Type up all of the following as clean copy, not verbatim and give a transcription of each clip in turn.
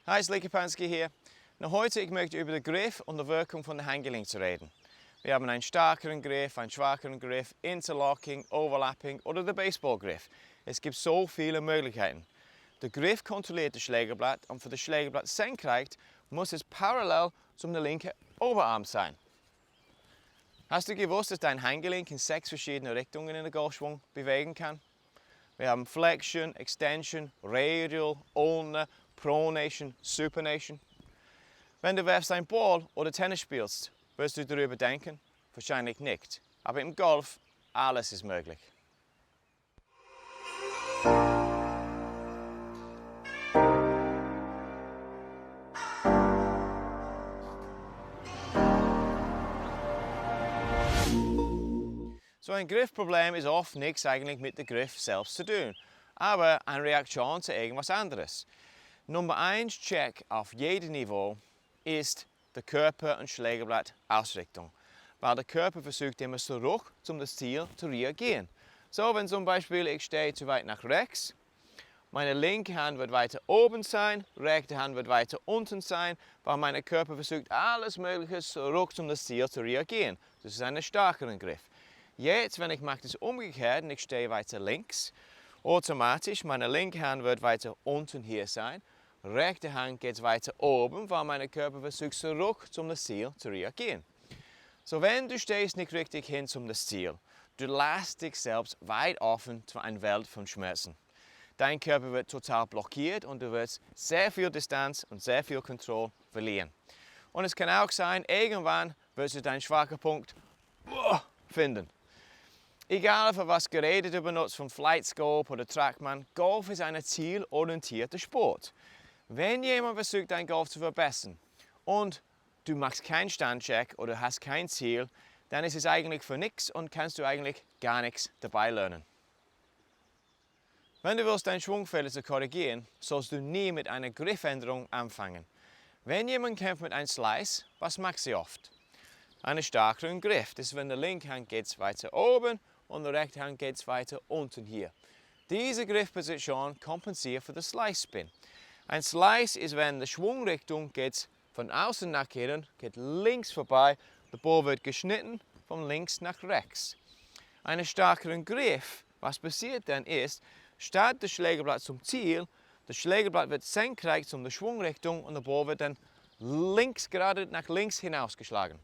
Heißt, hier. Heute ich möchte über den Griff und die Wirkung von der Handgelenk zu reden. Wir haben einen stärkeren Griff, einen schwacheren Griff, Interlocking, Overlapping oder den Baseballgriff. Es gibt so viele Möglichkeiten. Der Griff kontrolliert das Schlägerblatt und für das Schlägerblatt senkrecht muss es parallel zum linken Oberarm sein. Hast du gewusst, dass dein Handgelenk in 6 verschiedene Richtungen in der Golfschwung bewegen kann? Wir haben Flexion, Extension, Radial, Ulnar, Pronation, Supination. Wenn du werfst einen Ball oder Tennis spielst, wirst du darüber denken? Wahrscheinlich nicht. Aber im Golf, alles ist möglich. So ein Griffproblem ist oft nichts eigentlich mit dem Griff selbst zu tun, aber eine Reaktion zu irgendwas anderes. Nummer 1 Check auf jedem Niveau ist der Körper- und Schlägerblatt-Ausrichtung, weil der Körper versucht immer zurück, um das Ziel zu reagieren. So, wenn zum Beispiel ich stehe zu weit nach rechts, meine linke Hand wird weiter oben sein, rechte Hand wird weiter unten sein, weil mein Körper versucht alles Mögliche zurück, um das Ziel zu reagieren. Das ist ein stärkerer Griff. Jetzt, wenn ich mache das umgekehrt und ich stehe weiter links, automatisch meine linke Hand wird weiter unten hier sein, rechte Hand geht weiter oben, weil mein Körper versucht zurück, um das Ziel zu reagieren. So, wenn du stehst nicht richtig hin zum das Ziel, du lässt dich selbst weit offen für eine Welt von Schmerzen. Dein Körper wird total blockiert und du wirst sehr viel Distanz und sehr viel Kontrolle verlieren. Und es kann auch sein, irgendwann wirst du deinen schwachen Punkt finden. Egal für was Geräte du benutzt, vom Flight Scope oder Trackman, Golf ist ein zielorientierter Sport. Wenn jemand versucht, dein Golf zu verbessern und du machst keinen Standcheck oder hast kein Ziel, dann ist es eigentlich für nichts und kannst du eigentlich gar nichts dabei lernen. Wenn du willst, deinen Schwungfehler zu korrigieren, sollst du nie mit einer Griffänderung anfangen. Wenn jemand kämpft mit einem Slice, was macht sie oft? Einen stärkeren Griff. Das ist, wenn der linke Hand geht weiter oben und der rechte Hand geht weiter unten hier. Diese Griffposition kompensiert für den Slice-Spin. Ein Slice ist, wenn die Schwungrichtung geht von außen nach innen, geht links vorbei, der Ball wird geschnitten von links nach rechts. Einen stärkeren Griff, was passiert dann ist, statt das Schlägerblatt zum Ziel, das Schlägerblatt wird senkrecht um die Schwungrichtung und der Ball wird dann links, gerade nach links hinausgeschlagen.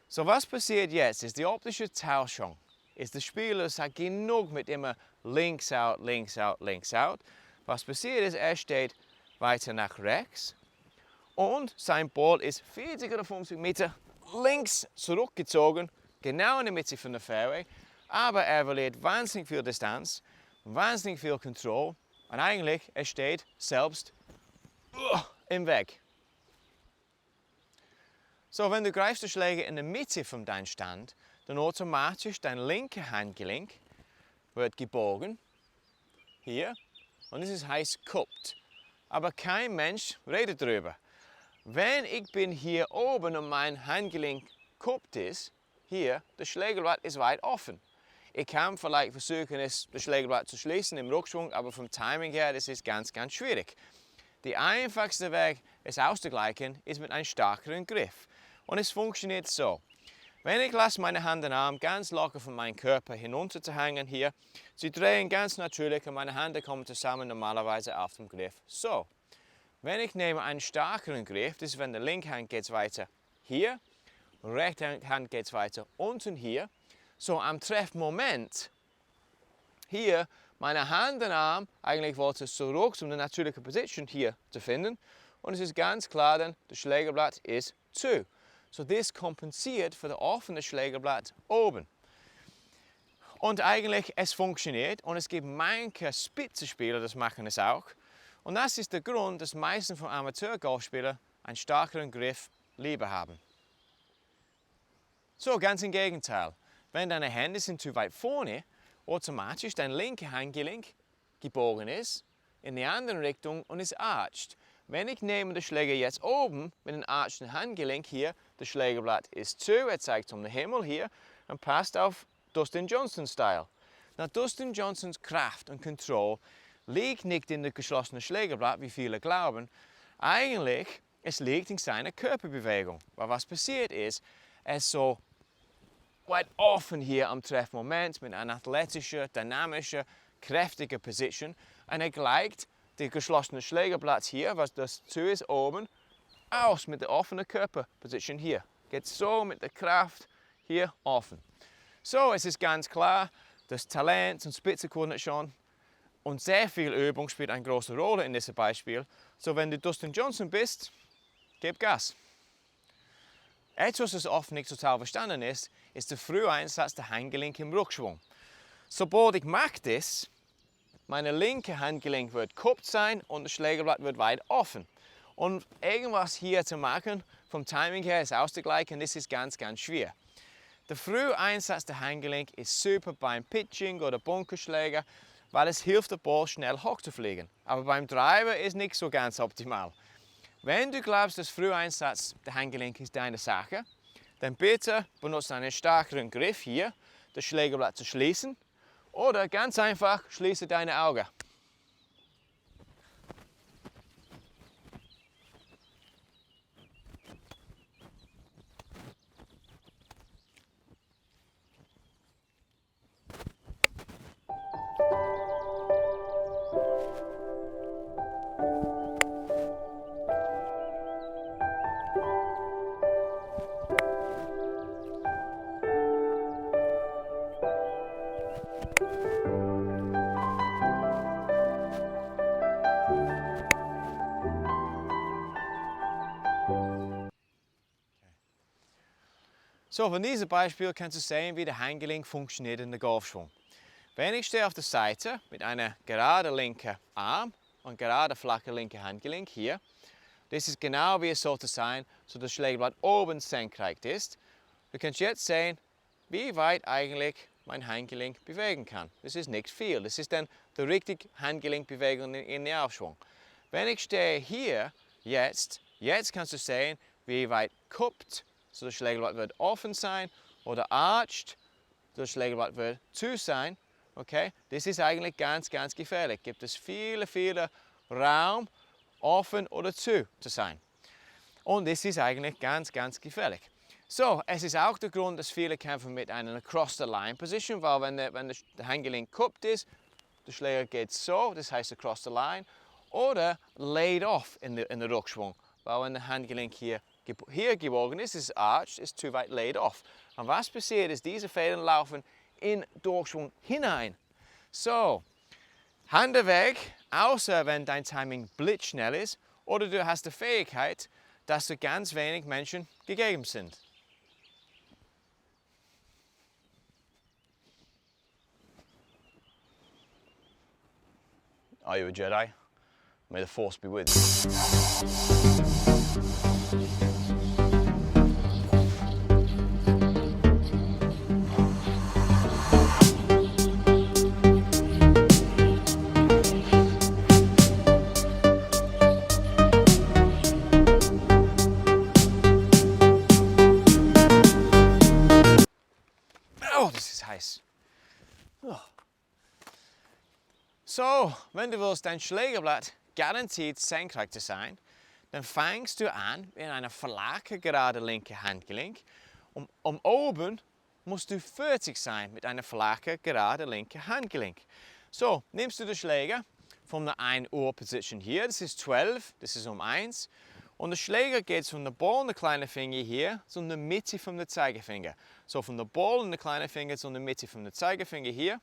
So, was passiert jetzt ist die optische Tauschung. Ist der Spieler sagt genug mit immer links out, links out, links out. Was passiert ist, er steht weiter nach rechts und sein Ball ist 40 oder 50 Meter links zurückgezogen, genau in der Mitte von der Fairway, aber er verliert wahnsinnig viel Distanz, wahnsinnig viel Kontrolle und eigentlich er steht selbst im Weg. So, wenn du greifst den Schläger in der Mitte von deinem Stand, dann automatisch dein linker Handgelenk wird gebogen, hier, und das heißt cupped. Aber kein Mensch redet darüber. Wenn ich bin hier oben und mein Handgelenk cupped ist, hier, das Schlägerblatt ist weit offen. Ich kann vielleicht versuchen, das Schlägerblatt zu schließen im Rückschwung, aber vom Timing her, das ist ganz, ganz schwierig. Der einfachste Weg, es auszugleichen, ist mit einem stärkeren Griff. Und es funktioniert so. Wenn ich lasse meine Hand und Arm ganz locker von meinem Körper hinunter zu hängen hier, sie drehen ganz natürlich und meine Hände kommen zusammen normalerweise auf dem Griff. So. Wenn ich nehme einen stärkeren Griff, das ist, wenn der linke Hand geht weiter hier, rechte Hand geht weiter unten hier. So am Treffmoment hier, meine Hand und Arm eigentlich wollte zurück, um die natürliche Position hier zu finden. Und es ist ganz klar, dann das Schlägerblatt ist zu. So das kompensiert für das offene Schlägerblatt oben. Und eigentlich, es funktioniert und es gibt manche Spitzenspieler, das machen es auch. Und das ist der Grund, dass meisten von Amateurgolfspielern einen stärkeren Griff lieber haben. So, ganz im Gegenteil. Wenn deine Hände sind zu weit vorne, automatisch dein linker Handgelenk gebogen ist, in die andere Richtung und es archt. Wenn ich nehme den Schläger jetzt oben mit dem archten Handgelenk hier, das Schlägerblatt ist zu, er zeigt um den Himmel hier und passt auf Dustin Johnson-Style. Dustin Johnsons Kraft und Kontrolle liegt nicht in dem geschlossenen Schlägerblatt, wie viele glauben, Eigentlich, es liegt in seiner Körperbewegung. Weil was passiert ist, er ist so weit offen hier am Treffmoment mit einer athletischen, dynamischen, kräftigen Position. Und er gleicht die geschlossene Schlägerblatt hier, was das zu ist, oben, aus mit der offenen Körperposition hier. Geht so mit der Kraft hier offen. So, es ist ganz klar, das Talent und Spitzenkoordination und sehr viel Übung spielt eine große Rolle in diesem Beispiel. So, wenn du Dustin Johnson bist, gib Gas. Etwas, was oft nicht total verstanden ist, ist der frühe Einsatz der Handgelenke im Rückschwung. Sobald ich mache das, meine linke Handgelenk wird gekuppt sein und das Schlägerblatt wird weit offen. Und irgendwas hier zu machen, vom Timing her ist auszugleichen, das ist ganz, ganz schwer. Der frühe Einsatz der Handgelenk ist super beim Pitching oder Bunkerschläger, weil es hilft, den Ball schnell hochzufliegen. Aber beim Driver ist nicht so ganz optimal. Wenn du glaubst, dass frühe Einsatz der Handgelenk ist deine Sache, dann bitte benutze einen stärkeren Griff hier, das Schlägerblatt zu schließen. Oder ganz einfach, schließe deine Augen. So, von diesem Beispiel kannst du sehen, wie der Handgelenk funktioniert in der Golfschwung. Wenn ich stehe auf der Seite mit einer geraden linken Arm und gerade flache linke Handgelenk hier, das ist genau wie es sollte sein, so dass das Schlägerblatt oben senkrecht ist. Du kannst jetzt sehen, wie weit eigentlich mein Handgelenk bewegen kann. Das ist nicht viel, das ist dann die richtige Handgelenkbewegung in den Aufschwung. Wenn ich stehe hier, jetzt kannst du sehen, wie weit kuppt. So das Schlägerblatt wird offen sein oder archt, das Schlägerblatt wird zu sein. Okay? Das ist eigentlich ganz, ganz gefährlich. Gibt es viele Raum, offen oder zu sein. Und das ist eigentlich ganz, ganz gefährlich. So, es ist auch der Grund, dass viele kämpfen mit einer Across-the-Line-Position, weil wenn der Handgelenk kuppt ist, der Schläger geht so, das heißt Across-the-Line, oder laid off in der Rückschwung, weil wenn der Handgelenk hier gebogen ist, ist arched, ist zu weit laid off. Und was passiert ist, diese Fäden laufen in Durchschwung hinein. So, Hände weg, außer wenn dein Timing blitzschnell ist oder du hast die Fähigkeit, dass du ganz wenig Menschen gegeben sind. Are you a Jedi? May the Force be with you. Oh, das ist heiß. Oh. So, wenn du willst, dein Schlägerblatt garantiert senkrecht zu sein, dann fängst du an mit einer flachen, gerade linken Handgelenk. Oben musst du 40 sein mit einer flachen, gerade linken Handgelenk. So, nimmst du den Schläger von der 1 Uhr Position hier, das ist 12, das ist 1. Und der Schläger geht von der Ball und der kleine Finger hier zu der Mitte von der Zeigefinger. So, von der Ball und der kleine Finger zu der Mitte von der Zeigefinger hier.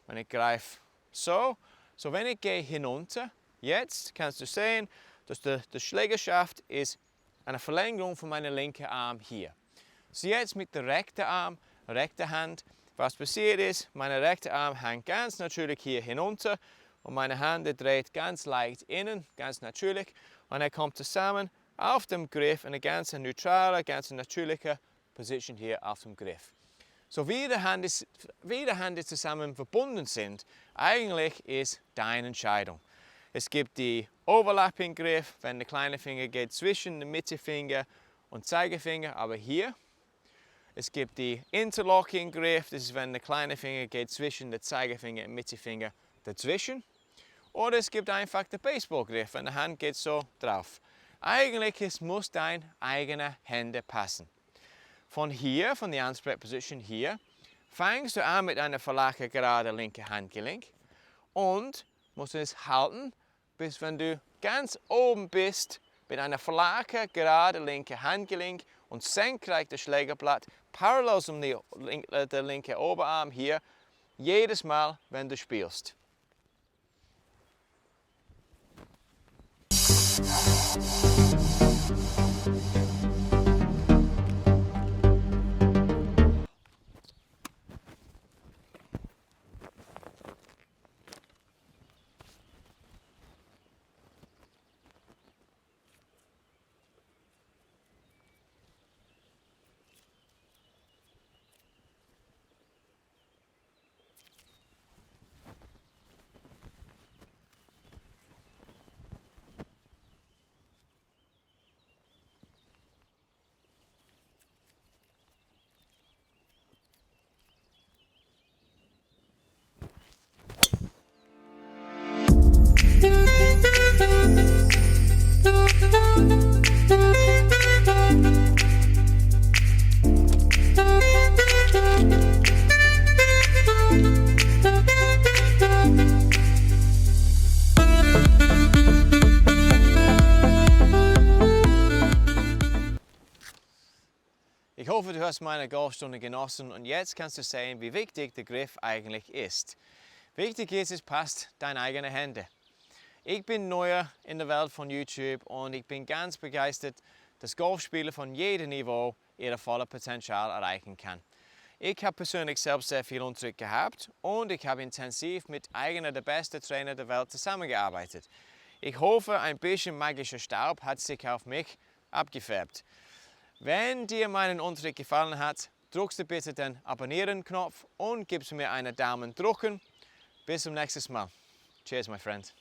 Und ich greife so. So, wenn ich gehe hinunter, jetzt kannst du sehen, dass der Schlägerschaft ist eine Verlängerung von meinem linken Arm hier. So, jetzt mit der rechten Arm, rechte Hand, was passiert ist, mein rechter Arm hängt ganz natürlich hier hinunter und meine Hand dreht ganz leicht innen, ganz natürlich. Und er kommt zusammen auf dem Griff, eine ganz neutrale, ganz natürliche Position hier auf dem Griff. So wie die Hände zusammen verbunden sind, eigentlich ist deine Entscheidung. Es gibt die Overlapping Griff, wenn der kleine Finger geht zwischen dem Mittelfinger und Zeigefinger, aber hier. Es gibt die Interlocking Griff, das ist, wenn der kleine Finger geht zwischen der Zeigefinger und Mittelfinger dazwischen. Oder es gibt einfach den Baseballgriff und die Hand geht so drauf. Eigentlich muss dein eigene Hände passen. Von hier, von der Ansprechposition hier, fängst du an mit einer flachen, gerade linken Handgelenk und musst es halten, bis wenn du ganz oben bist, mit einer flachen, gerade linken Handgelenk und senkrechtes Schlägerblatt, parallel zum der linken Oberarm hier, jedes Mal, wenn du spielst. Ich hoffe, du hast meine Golfstunde genossen und jetzt kannst du sehen, wie wichtig der Griff eigentlich ist. Wichtig ist, es passt deine eigenen Hände. Ich bin neu in der Welt von YouTube und ich bin ganz begeistert, dass Golfspieler von jedem Niveau ihr volles Potenzial erreichen kann. Ich habe persönlich selbst sehr viel Unterricht gehabt und ich habe intensiv mit einer der besten Trainer der Welt zusammengearbeitet. Ich hoffe, ein bisschen magischer Staub hat sich auf mich abgefärbt. Wenn dir mein Unterricht gefallen hat, drückst du bitte den Abonnieren-Knopf und gibst mir einen Daumen drücken. Bis zum nächsten Mal. Cheers, my friend.